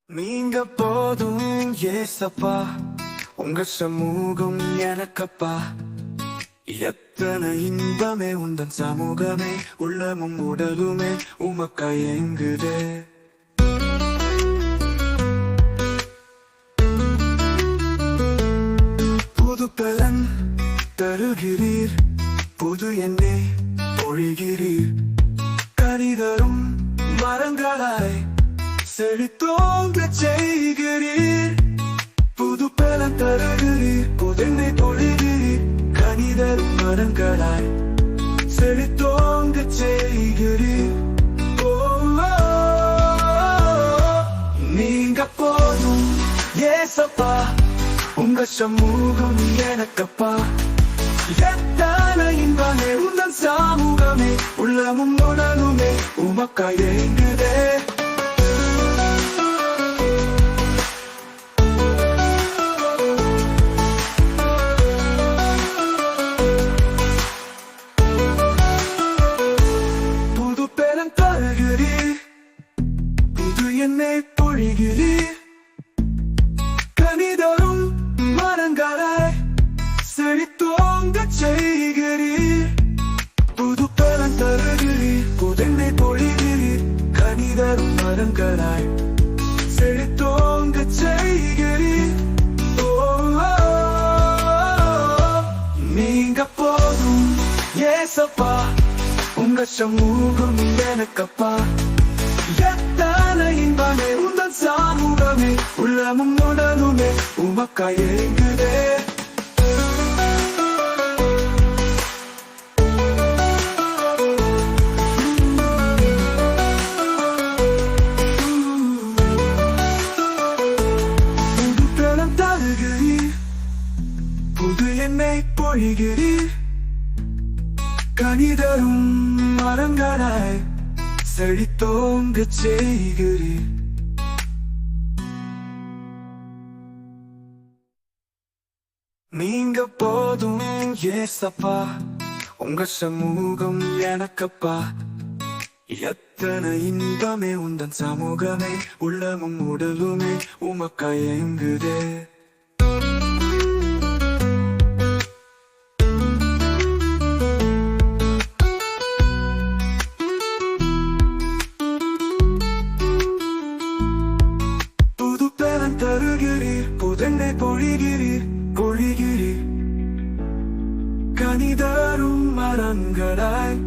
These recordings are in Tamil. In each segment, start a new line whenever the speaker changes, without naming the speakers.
நீங்க போதும் ஏசப்பா, உங்க சமூகம் எனக்கப்பா. எத்தனை இன்பமே உந்தன் சமூகமே, உள்ளமும் உடலுமே உமக்கா எங்குதே. புது பலன் தருகிறீர், புது எண்ணெய் பொழிகிறீர். கனிதரும் மரங்களாய் செழித்தோங்க செய்கிறீர். புது பலன் தருகிறீர், புதெண்ணெய் பொழிகிறீர். கனிதரும் மரங்களாய் செழித்தோங்க செய்கிறீர். நீங்க போதும் ஏசப்பா, உங்க சமூகம் எனக்கப்பா. எத்தனை இன்பமே உந்தன் சமூகமே, உள்ளமும் உடலுமே உமக்கா எங்குதே. புது பலன் தருகிறீர், புது எண்ணெய் பொழிகிறீர். கனிதரும் மரங்களாய் செழித்தோங்க செய்கிறீர். புது பலன் தருகிறீர், புதெண்ணெய் பொழிகிறீர். கனிதரும் மரங்களாய் செழித்தோங்க செய்கிறீர். நீங்க போதும் ஏசப்பா, உங்க சமூகம் எனக்கப்பா. எத்தனை இன்பமே உந்தன் சமூகமே, உள்ளமும் உடலுமே உமக்கா எங்குதே. புது பலன் தருகிறீர், புது எண்ணெய் பொழிகிறீர். கனிதரும் மரங்களாய் செழித்தோங்க செய்கிறீர். நீங்க போதும் ஏசப்பா, உங்க சமூகம் எனக்கப்பா. எத்தனை இன்பமே உந்தன் சமூகமே, உள்ளமும் உடலுமே உமக்கா எங்குதே. புது பலன் தருகிறீர், புதெண்ணெய் பொழிகிறீர். கனிதரும் மரங்களாய்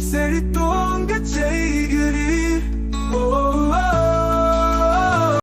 செழித்தோங்க செய்கிறீர்.